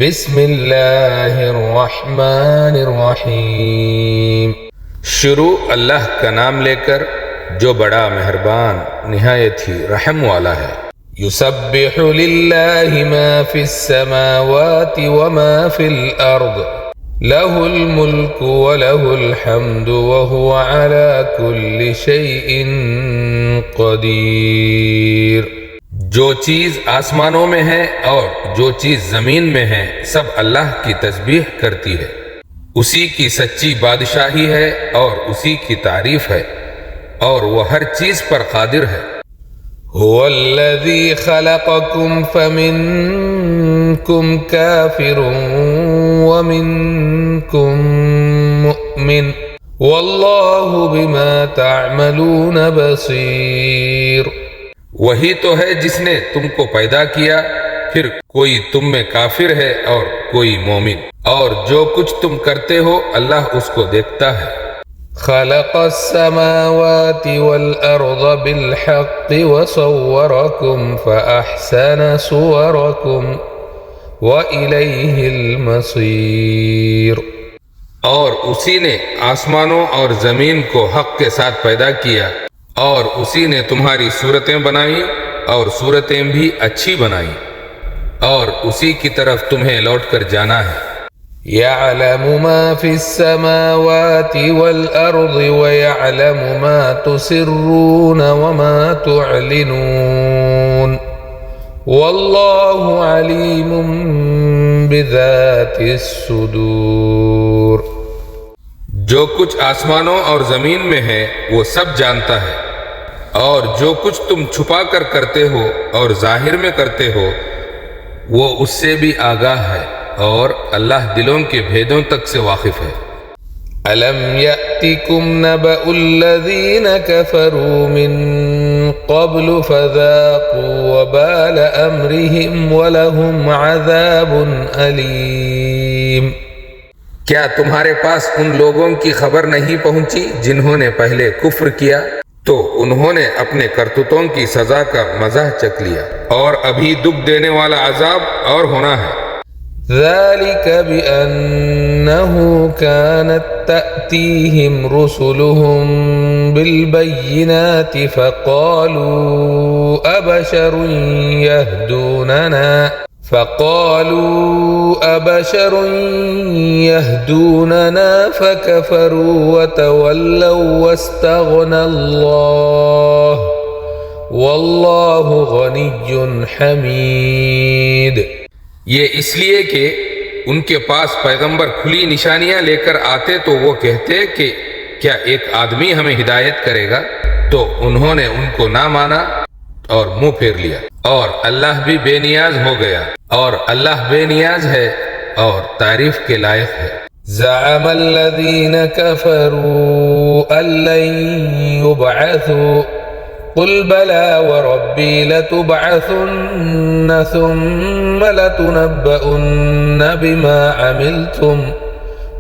بسم اللہ الرحمن الرحیم۔ شروع اللہ کا نام لے کر جو بڑا مہربان نہایت ہی رحم والا ہے۔ یسبح للہ ما فی السماوات وما فی الارض لہ الملک ولہ الحمد وہو علی کل شیء قدیر۔ جو چیز آسمانوں میں ہے اور جو چیز زمین میں ہے سب اللہ کی تسبیح کرتی ہے، اسی کی سچی بادشاہی ہے اور اسی کی تعریف ہے، اور وہ ہر چیز پر قادر ہے۔ هو الذی خلقکم فمنکم کافر ومنکم مؤمن واللہ بما تعملون بصیر۔ وہی تو ہے جس نے تم کو پیدا کیا، پھر کوئی تم میں کافر ہے اور کوئی مومن، اور جو کچھ تم کرتے ہو اللہ اس کو دیکھتا ہے۔ خلق السماوات والارض بالحق وصورکم فاحسن صورکم والیہ المصیر۔ اور اسی نے آسمانوں اور زمین کو حق کے ساتھ پیدا کیا، اور اسی نے تمہاری صورتیں بنائی اور صورتیں بھی اچھی بنائی، اور اسی کی طرف تمہیں لوٹ کر جانا ہے۔ یعلم ما فی السماوات والارض ویعلم ما تسرون وما تعلنون واللہ علیم بذات الصدور۔ جو کچھ آسمانوں اور زمین میں ہے وہ سب جانتا ہے، اور جو کچھ تم چھپا کر کرتے ہو اور ظاہر میں کرتے ہو وہ اس سے بھی آگاہ ہے، اور اللہ دلوں کے بھیدوں تک سے واقف ہے۔ أَلَمْ يَأْتِكُمْ نَبَأُ الَّذِينَ كَفَرُوا مِن قَبْلُ فَذَاقُوا وَبَالَ أَمْرِهِمْ وَلَهُمْ عَذَابٌ أَلِيمٌ۔ کیا تمہارے پاس ان لوگوں کی خبر نہیں پہنچی جنہوں نے پہلے کفر کیا، تو انہوں نے اپنے کرتوتوں کی سزا کا مزہ چکھ لیا، اور ابھی دکھ دینے والا عذاب اور ہونا ہے۔ ذَلِكَ بِأَنَّهُ كَانَتْ تَأْتِيهِمْ رُسُلُهُم بِالْبَيِّنَاتِ فَقَالُوا أَبَشَرٌ يَهْدُونَنَا فَكَفَرُوا وَتَوَلَّوْا وَاسْتَغْنَى اللَّهُ وَاللَّهُ غَنِيٌّ حَمِيدٌ۔ یہ اس لیے کہ ان کے پاس پیغمبر کھلی نشانیاں لے کر آتے تو وہ کہتے کہ کیا ایک آدمی ہمیں ہدایت کرے گا، تو انہوں نے ان کو نہ مانا اور منہ پھیر لیا، اور اللہ بھی بے نیاز ہو گیا، اور اللہ بے نیاز ہے اور تعریف کے لائق ہے۔ زعم الذین کفروا ان لن یبعثوا قل بلی وربی لتبعثن ثم لتنبؤن بما عملتم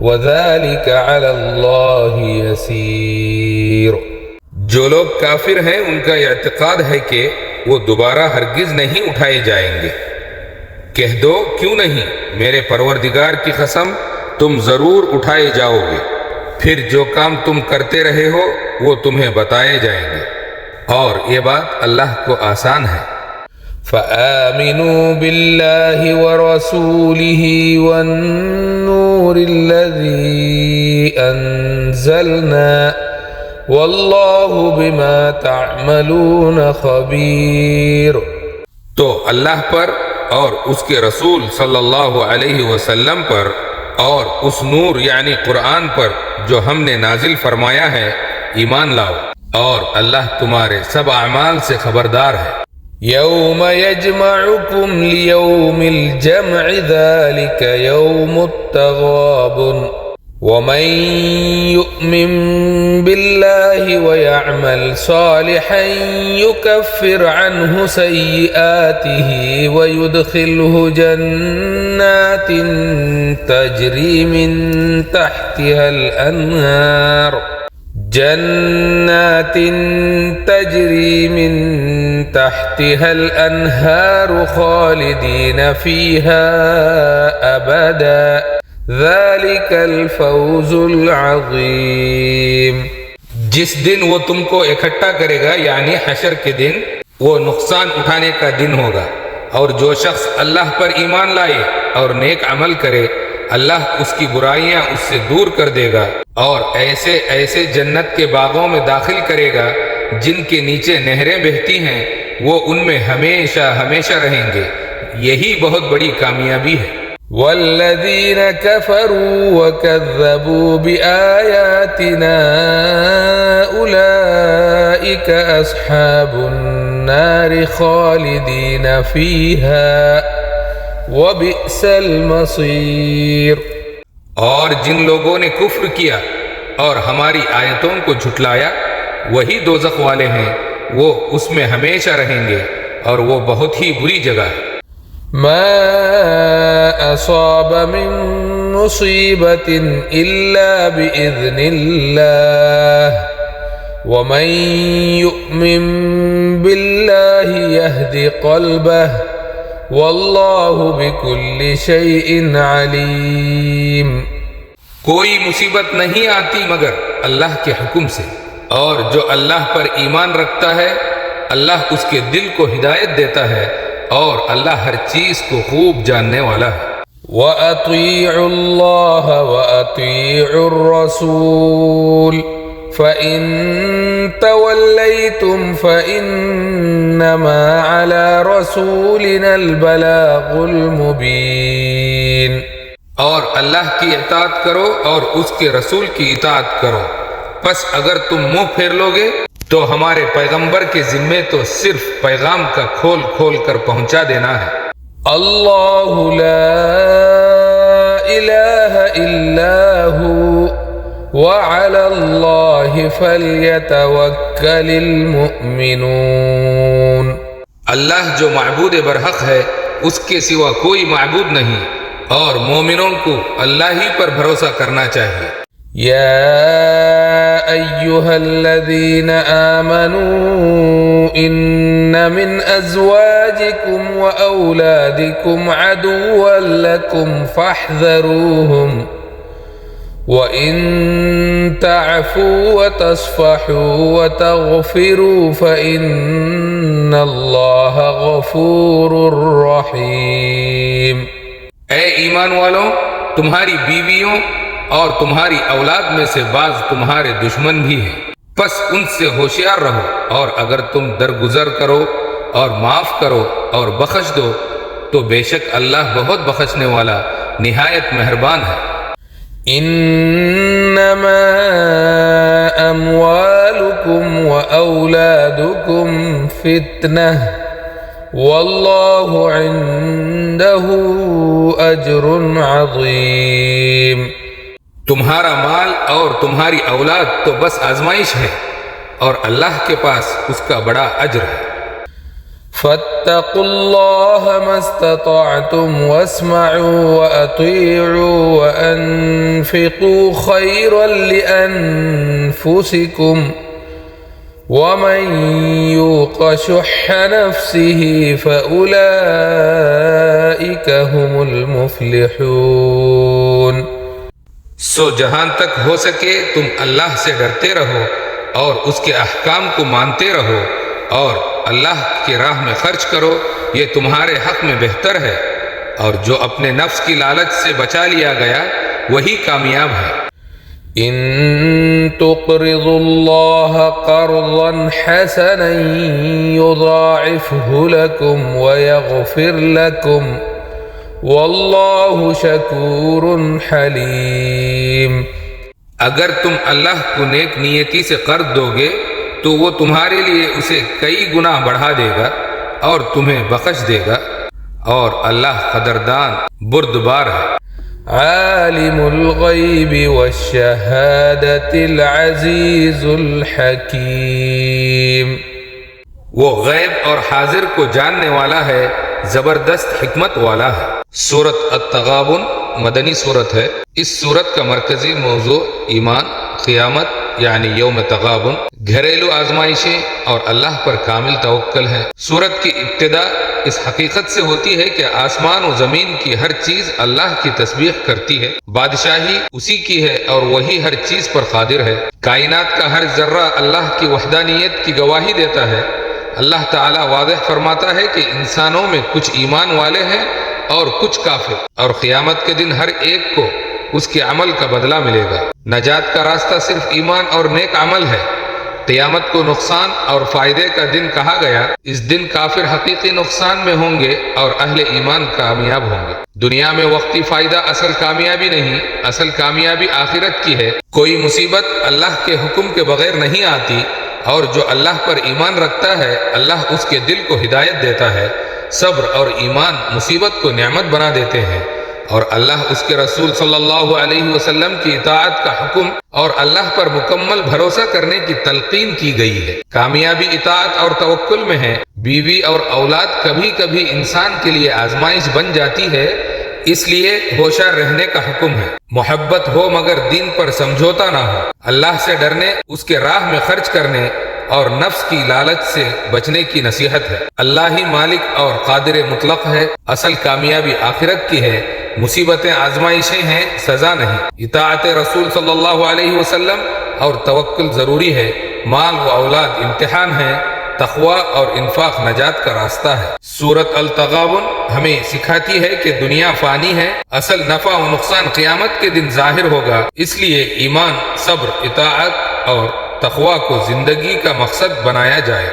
وذلك علی اللہ یسیر۔ جو لوگ کافر ہیں ان کا اعتقاد ہے کہ وہ دوبارہ ہرگز نہیں اٹھائے جائیں گے۔ کہہ دو کیوں نہیں، میرے پروردگار کی قسم تم ضرور اٹھائے جاؤ گے، پھر جو کام تم کرتے رہے ہو وہ تمہیں بتائے جائیں گے، اور یہ بات اللہ کو آسان ہے۔ فآمنوا باللہ ورسولہ والنور الذی انزلنا واللہ بما تعملون خبیر۔ تو اللہ پر اور اس کے رسول صلی اللہ علیہ وسلم پر اور اس نور یعنی قرآن پر جو ہم نے نازل فرمایا ہے ایمان لاؤ، اور اللہ تمہارے سب اعمال سے خبردار ہے۔ یوم یجمعکم لیوم الجمع ذلک یوم التغابن ومن يؤمن بالله ويعمل صالحا يكفر عنه سيئاته ويدخله جنات تجري من تحتها الأنهار جنات تجري من تحتها الأنهار خالدين فيها أبدا ذلك الفوز العظيم۔ جس دن وہ تم کو اکٹھا کرے گا یعنی حشر کے دن، وہ نقصان اٹھانے کا دن ہوگا، اور جو شخص اللہ پر ایمان لائے اور نیک عمل کرے اللہ اس کی برائیاں اس سے دور کر دے گا اور ایسے ایسے جنت کے باغوں میں داخل کرے گا جن کے نیچے نہریں بہتی ہیں، وہ ان میں ہمیشہ ہمیشہ رہیں گے، یہی بہت بڑی کامیابی ہے۔ والذين كفروا وكذبوا بآياتنا أولئك أصحاب النار خالدين فيها وبئس المصير۔ اور جن لوگوں نے کفر کیا اور ہماری آیتوں کو جھٹلایا وہی دوزخ والے ہیں، وہ اس میں ہمیشہ رہیں گے اور وہ بہت ہی بری جگہ ہے۔ ما أصاب من مصيبة إلا بإذن الله ومن يؤمن بالله يهد قلبه والله بكل شيء عليم۔ کوئی مصیبت نہیں آتی مگر اللہ کے حکم سے، اور جو اللہ پر ایمان رکھتا ہے اللہ اس کے دل کو ہدایت دیتا ہے، اور اللہ ہر چیز کو خوب جاننے والا ہے۔ وَأَطِيعُوا اللَّهَ وَأَطِيعُوا الرَّسُولَ فَإِن تَوَلَّيْتُمْ فَإِنَّمَا عَلَى رَسُولِنَا الْبَلَاغُ الْمُبِينُ۔ اور اللہ کی اطاعت کرو اور اس کے رسول کی اطاعت کرو، پس اگر تم منہ پھیر لوگے تو ہمارے پیغمبر کے ذمے تو صرف پیغام کا کھول کھول کر پہنچا دینا ہے۔ اللہ لا الہ الا هو وعلى اللہ فلیتوکل المؤمنون۔ اللہ جو معبود برحق ہے اس کے سوا کوئی معبود نہیں، اور مومنوں کو اللہ ہی پر بھروسہ کرنا چاہیے۔ یا ایہا الذین آمنوا ان من ازواجکم واولادکم عدوا لکم فاحذروہم وَإِن تَعْفُوا وَتَصْفَحُوا وَتَغْفِرُوا فَإِنَّ اللَّهَ غَفُورٌ رَّحِيمٌ۔ اے ایمان والوں، تمہاری بیویوں اور تمہاری اولاد میں سے بعض تمہارے دشمن بھی ہیں، پس ان سے ہوشیار رہو، اور اگر تم درگزر کرو اور معاف کرو اور بخش دو تو بے شک اللہ بہت بخشنے والا نہایت مہربان ہے۔ انما اموالکم واولادکم فتنہ واللہ عنده اجر عظیم۔ تمہارا مال اور تمہاری اولاد تو بس آزمائش ہے، اور اللہ کے پاس اس کا بڑا اجر ہے۔ فاتقوا اللہ ما استطعتم واسمعوا واطیعوا وانفقوا خیرا لانفسکم ومن یوق شح نفسه فاولئک هم المفلحون۔ سو جہاں تک ہو سکے تم اللہ سے ڈرتے رہو اور اس کے احکام کو مانتے رہو، اور اللہ کی راہ میں خرچ کرو، یہ تمہارے حق میں بہتر ہے، اور جو اپنے نفس کی لالچ سے بچا لیا گیا وہی کامیاب ہے۔ ان تقرضوا اللہ قرضا حسنا یضاعفه لکم ویغفر لکم واللہ شکور حلیم۔ اگر تم اللہ کو نیک نیتی سے قرض دو گے تو وہ تمہارے لیے اسے کئی گنا بڑھا دے گا اور تمہیں بخش دے گا، اور اللہ قدردان بردبار ہے۔ عالم الغیب والشہادۃ العزیز الحکیم۔ وہ غیب اور حاضر کو جاننے والا ہے، زبردست حکمت والا ہے۔ سورۃ التغابن مدنی سورت ہے۔ اس سورت کا مرکزی موضوع ایمان، قیامت یعنی یوم تغابن، گھریلو آزمائشیں اور اللہ پر کامل توکل ہے۔ سورت کی ابتدا اس حقیقت سے ہوتی ہے کہ آسمان و زمین کی ہر چیز اللہ کی تسبیح کرتی ہے، بادشاہی اسی کی ہے اور وہی ہر چیز پر قادر ہے۔ کائنات کا ہر ذرہ اللہ کی وحدانیت کی گواہی دیتا ہے۔ اللہ تعالیٰ واضح فرماتا ہے کہ انسانوں میں کچھ ایمان والے ہیں اور کچھ کافر، اور قیامت کے دن ہر ایک کو اس کے عمل کا بدلہ ملے گا۔ نجات کا راستہ صرف ایمان اور نیک عمل ہے۔ قیامت کو نقصان اور فائدے کا دن کہا گیا۔ اس دن کافر حقیقی نقصان میں ہوں گے اور اہل ایمان کامیاب ہوں گے۔ دنیا میں وقتی فائدہ اصل کامیابی نہیں، اصل کامیابی آخرت کی ہے۔ کوئی مصیبت اللہ کے حکم کے بغیر نہیں آتی، اور جو اللہ پر ایمان رکھتا ہے اللہ اس کے دل کو ہدایت دیتا ہے۔ صبر اور ایمان مصیبت کو نعمت بنا دیتے ہیں، اور اللہ اس کے رسول صلی اللہ علیہ وسلم کی اطاعت کا حکم اور اللہ پر مکمل بھروسہ کرنے کی تلقین کی گئی ہے۔ کامیابی اطاعت اور توکل میں ہے۔ بیوی اور اولاد کبھی کبھی انسان کے لیے آزمائش بن جاتی ہے، اس لیے ہوشیار رہنے کا حکم ہے۔ محبت ہو مگر دین پر سمجھوتا نہ ہو۔ اللہ سے ڈرنے، اس کے راہ میں خرچ کرنے اور نفس کی لالچ سے بچنے کی نصیحت ہے۔ اللہ ہی مالک اور قادر مطلق ہے۔ اصل کامیابی آخرت کی ہے۔ مصیبتیں آزمائشیں ہیں، سزا نہیں۔ اطاعت رسول صلی اللہ علیہ وسلم اور توکل ضروری ہے۔ مال و اولاد امتحان ہے، تقوی اور انفاق نجات کا راستہ ہے۔ سورۃ التغابن ہمیں سکھاتی ہے کہ دنیا فانی ہے، اصل نفع و نقصان قیامت کے دن ظاہر ہوگا۔ اس لیے ایمان، صبر، اطاعت اور تقوی کو زندگی کا مقصد بنایا جائے۔